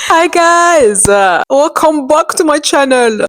Hi guys, welcome back to my channel.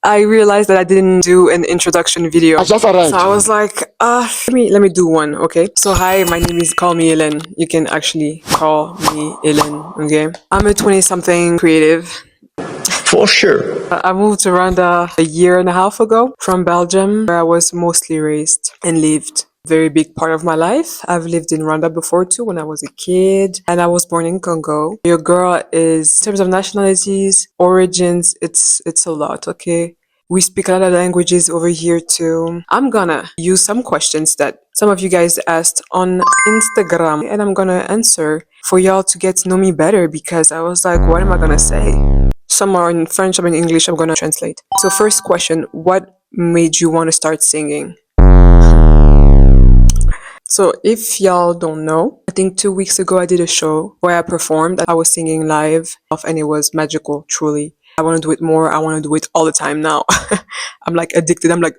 I realized that I didn't do an introduction video. That's all right. So I was like, let me do one, okay? So hi, my name is Callmehelene. You can actually call me Ellen, okay? I'm a 20-something creative. For sure. I moved to Rwanda a year and a half ago from Belgium, where I was mostly raised and lived. Very big part of my life. I've lived in Rwanda before too when I was a kid, and I was born in Congo. Your girl is, in terms of nationalities, origins, it's a lot, okay? We speak a lot of languages over here too. I'm gonna use some questions that some of you guys asked on Instagram, and I'm gonna answer for y'all to get to know me better, because I was like, what am I gonna say? Some are in French, some in English, I'm gonna translate. So first question, what made you want to start singing? So if y'all don't know, I think 2 weeks ago I did a show where I performed. I was singing live and it was magical, truly. I want to do it more. I want to do it all the time now. I'm like addicted. I'm like,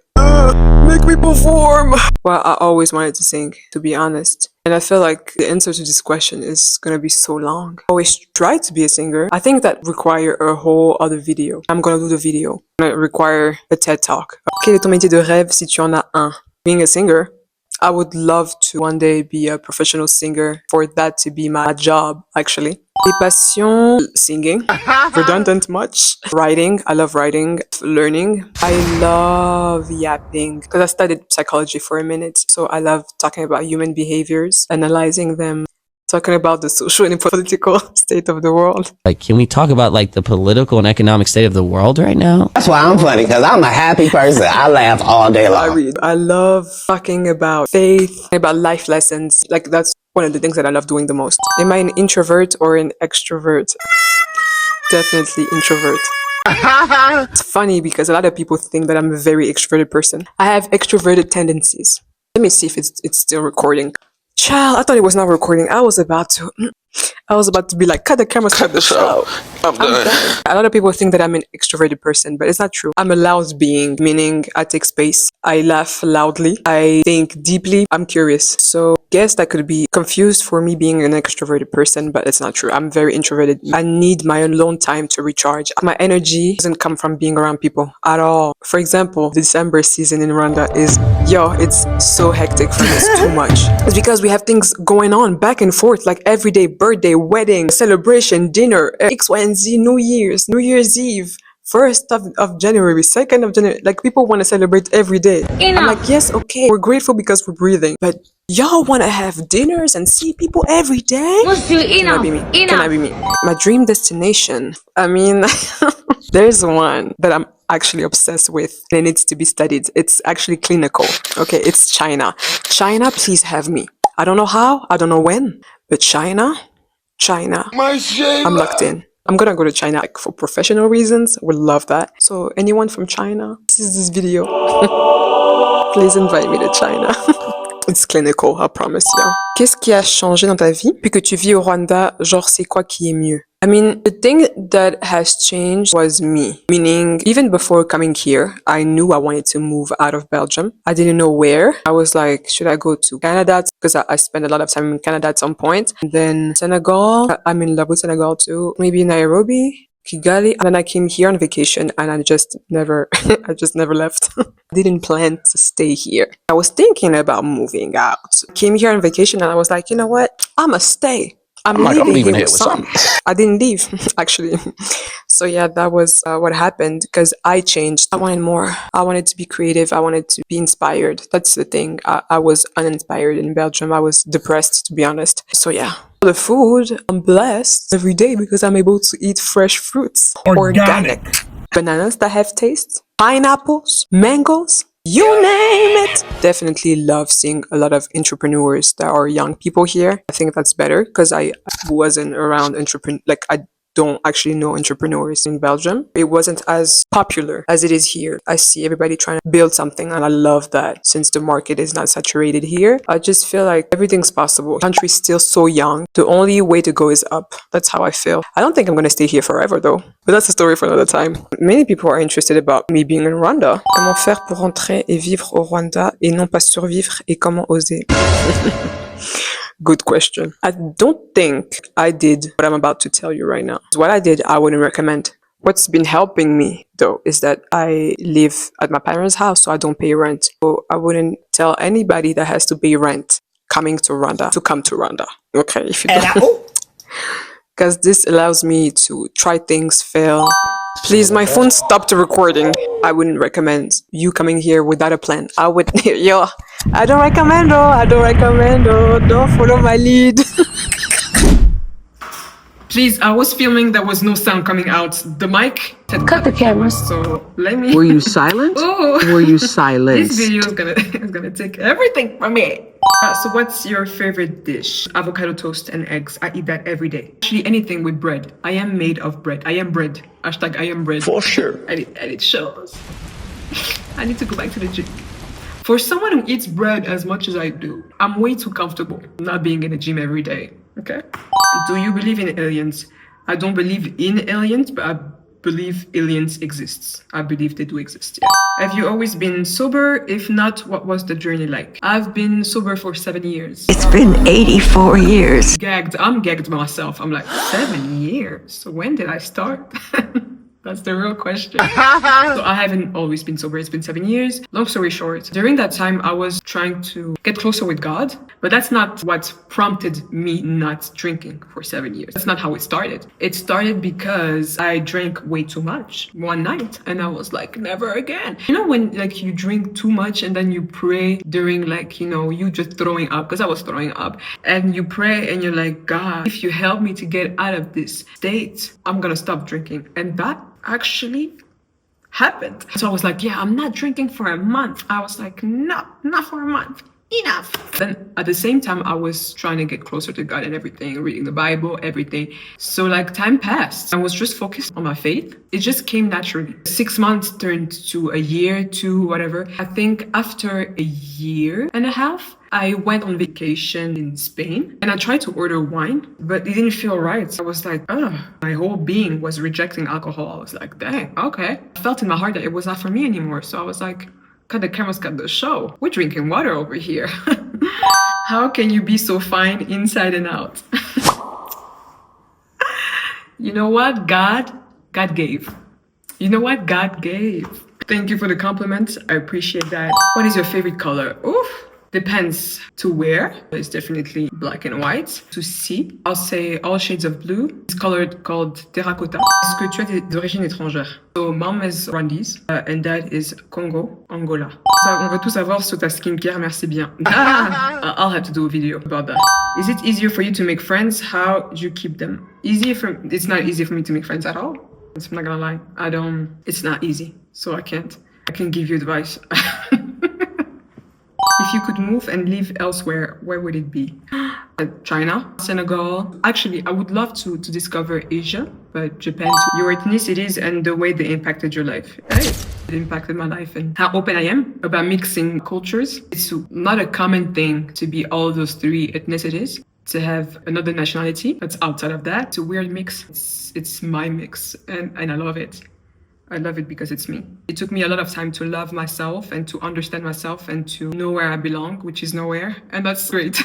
make me perform. Well, I always wanted to sing, to be honest. And I feel like the answer to this question is gonna be so long. I always tried to be a singer. I think that require a whole other video. I'm gonna do the video. It require a TED Talk. Quel est ton métier de rêve si tu en as un? Being a singer. I would love to one day be a professional singer, for that to be my job, actually. Les passions, singing, redundant much. Writing, I love writing. Learning, I love yapping, because I studied psychology for a minute, so I love talking about human behaviors, analyzing them, talking about the social and political state of the world. Like, can we talk about like the political and economic state of the world right now? That's why I'm funny, because I'm a happy person. I laugh all day long. I read. I love talking about faith, about life lessons. Like, that's one of the things that I love doing the most. Am I an introvert or an extrovert? Definitely introvert. It's funny because a lot of people think that I'm a very extroverted person. I have extroverted tendencies. Let me see if it's still recording. Child, I thought it was not recording. I was about to be like, cut the camera, cut the show. I'm done. A lot of people think that I'm an extroverted person, but it's not true. I'm a loud being, meaning I take space. I laugh loudly. I think deeply. I'm curious. So I guess that could be confused for me being an extroverted person, but it's not true. I'm very introverted. I need my alone time to recharge. My energy doesn't come from being around people at all. For example, the December season in Rwanda is, it's so hectic for me. It's too much. It's because we have things going on back and forth, like every day, birthday, wedding, celebration, dinner, X, Y, and Z, New Year's Eve, 1st of January, 2nd of January. Like, people want to celebrate every day. I'm like, yes, okay, we're grateful because we're breathing, but y'all want to have dinners and see people every day? Can I be me? Can I be me? My dream destination, I mean, there's one that I'm actually obsessed with, and it needs to be studied. It's actually clinical. Okay, it's China. China, please have me. I don't know how, I don't know when, but China, I'm locked in. I'm gonna go to China, like, for professional reasons. Would love that. So anyone from China, this is this video. Please invite me to China. It's clinical, I promise you. Qu'est-ce qui a changé dans ta vie depuis que tu vis au Rwanda? Genre, c'est quoi qui est mieux? I mean, the thing that has changed was me. Meaning, even before coming here, I knew I wanted to move out of Belgium. I didn't know where. I was like, should I go to Canada? Because I spent a lot of time in Canada at some point. And then Senegal, I'm in love with Senegal too. Maybe Nairobi, Kigali. And then I came here on vacation and I just never left. I didn't plan to stay here. I was thinking about moving out. I came here on vacation and I was like, you know what? I'ma stay. I'm leaving here with something. I didn't leave, actually. So yeah, that was what happened, because I changed. I wanted more. I wanted to be creative. I wanted to be inspired. That's the thing. I was uninspired in Belgium. I was depressed, to be honest. So yeah. The food, I'm blessed every day because I'm able to eat fresh fruits. Organic. Bananas that have taste. Pineapples. Mangoes. You name it. Definitely love seeing a lot of entrepreneurs that are young people here. I think that's better because I wasn't around don't actually know entrepreneurs in Belgium. It wasn't as popular as it is here. I see everybody trying to build something, and I love that. Since the market is not saturated here, I just feel like everything's possible. The country's still so young. The only way to go is up. That's how I feel. I don't think I'm going to stay here forever though, but that's a story for another time. Many people are interested about me being in Rwanda. Comment faire pour rentrer et vivre au Rwanda et non pas survivre, et comment oser? Good question. I don't think I did what I'm about to tell you right now. What I did, I wouldn't recommend. What's been helping me, though, is that I live at my parents' house, so I don't pay rent. So I wouldn't tell anybody that has to pay rent coming to Rwanda to come to Rwanda. Okay, if you don't. Because this allows me to try things, fail. Please, my phone stopped recording. I wouldn't recommend you coming here without a plan. I would, yo, I don't recommend, don't follow my lead. Please, I was filming, there was no sound coming out. The mic said cut the cameras. So let me. Were you silent? Oh. Were you silent? This video is gonna take everything from me. So what's your favorite dish? Avocado toast and eggs. I eat that every day. Actually, anything with bread. I am made of bread. I am bread. Hashtag I am bread. For sure. And it shows. I need to go back to the gym. For someone who eats bread as much as I do, I'm way too comfortable not being in the gym every day. Okay? Do you believe in aliens? I don't believe in aliens, but I believe aliens exist. I believe they do exist, yeah. Have you always been sober? If not, what was the journey like? I've been sober for 7 years. It's been 84 years. Gagged. I'm gagged myself. I'm like, 7 years? When did I start? That's the real question. So I haven't always been sober. It's been 7 years. Long story short, during that time, I was trying to get closer with God, but that's not what prompted me not drinking for 7 years. That's not how it started. It started because I drank way too much one night, and I was like, never again. You know when like you drink too much and then you pray during like, you know, you just throwing up, because I was throwing up, and you pray and you're like, God, if you help me to get out of this state, I'm gonna stop drinking. And that actually happened. So I was like, yeah, I'm not drinking for a month. I was like, no, not for a month. Enough. Then at the same time, I was trying to get closer to God and everything, reading the Bible, everything. So like time passed. I was just focused on my faith. It just came naturally. 6 months turned to a year, 2, whatever. I think after a year and a half, I went on vacation in Spain and I tried to order wine, but it didn't feel right. I was like, oh, my whole being was rejecting alcohol. I was like, dang, okay. I felt in my heart that it was not for me anymore. So I was like, cut the cameras, cut the show. We're drinking water over here. How can you be so fine inside and out? You know what? God gave. You know what? God gave. Thank you for the compliment. I appreciate that. What is your favorite color? Oof. Depends to wear. It's definitely black and white. To see, I'll say all shades of blue. It's colored called terracotta. Est-ce que tu as d'origine étrangère? So mom is Rwandese and dad is Congo, Angola. So on veut tout savoir sur ta skincare, merci bien. I'll have to do a video about that. Is it easier for you to make friends? How do you keep them? It's not easy for me to make friends at all. I'm not gonna lie. It's not easy. So I can't give you advice. If you could move and live elsewhere, where would it be? China, Senegal. Actually, I would love to discover Asia, but Japan too. Your ethnicities and the way they impacted your life. Hey, it impacted my life and how open I am about mixing cultures. It's not a common thing to be all those 3 ethnicities. To have another nationality that's outside of that. It's a weird mix. It's my mix and I love it. I love it because it's me. It took me a lot of time to love myself and to understand myself and to know where I belong, which is nowhere. And that's great.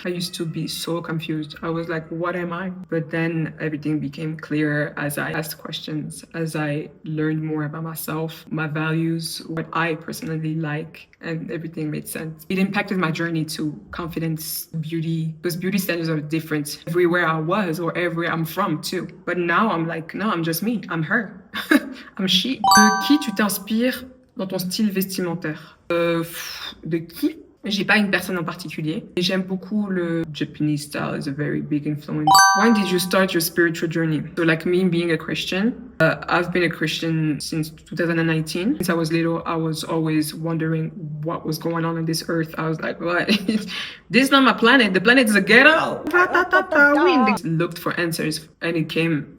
I used to be so confused. I was like, what am I? But then everything became clearer as I asked questions, as I learned more about myself, my values, what I personally like, and everything made sense. It impacted my journey to confidence, beauty, because beauty standards are different everywhere I was or everywhere I'm from too. But now I'm like, no, I'm just me. I'm her. I'm she. De qui tu t'inspires dans ton style vestimentaire? De qui? J'ai pas une personne en particulier. J'aime beaucoup le Japanese style is a very big influence. When did you start your spiritual journey? So like me being a Christian, I've been a Christian since 2019. Since I was little, I was always wondering what was going on this earth. I was like, what? This is not my planet. The planet is a ghetto. We looked for answers and it came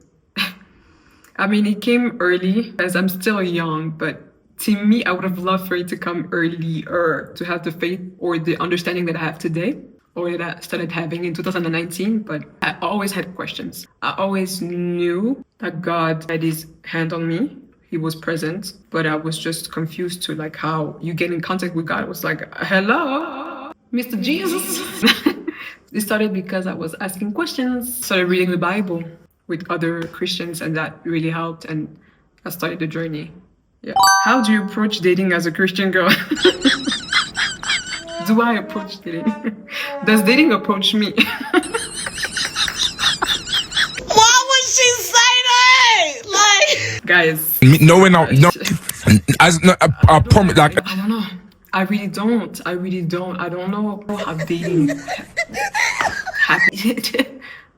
I mean, it came early as I'm still young, but to me, I would have loved for it to come earlier, to have the faith or the understanding that I have today, or that I started having in 2019. But I always had questions. I always knew that God had his hand on me. He was present, but I was just confused to like how you get in contact with God. It was like, hello, Mr. Jesus. It started because I was asking questions, started reading the Bible with other Christians, and that really helped, and I started the journey. Yeah. How do you approach dating as a Christian girl? Do I approach dating? Does dating approach me? Why would she say that? Like, Guys, knowing I promise, like, I don't know. I really don't. I don't know how dating happens.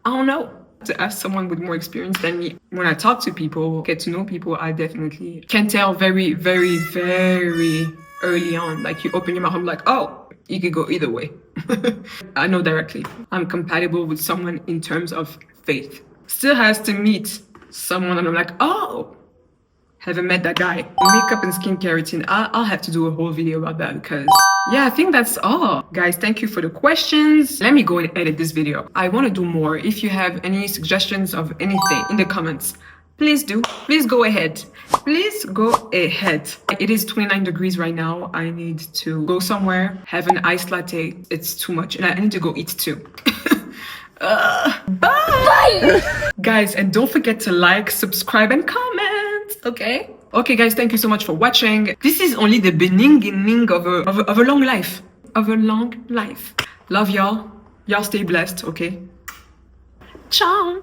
I don't know. To ask someone with more experience than me. When I talk to people, get to know people, I definitely can tell very, very, very early on. Like you open your mouth, I'm like, oh, you could go either way. I know directly. I'm compatible with someone in terms of faith. Still has to meet someone and I'm like, oh, haven't met that guy. Makeup and skincare routine. I'll have to do a whole video about that because yeah, I think that's all. Guys, thank you for the questions. Let me go and edit this video. I want to do more. If you have any suggestions of anything in the comments, please do. Please go ahead. Please go ahead. It is 29 degrees right now. I need to go somewhere, have an iced latte. It's too much and I need to go eat too. Bye! Guys, and don't forget to like, subscribe, and comment, okay? Okay, guys, thank you so much for watching. This is only the beginning of a long life. Of a long life. Love y'all. Y'all stay blessed, okay? Ciao!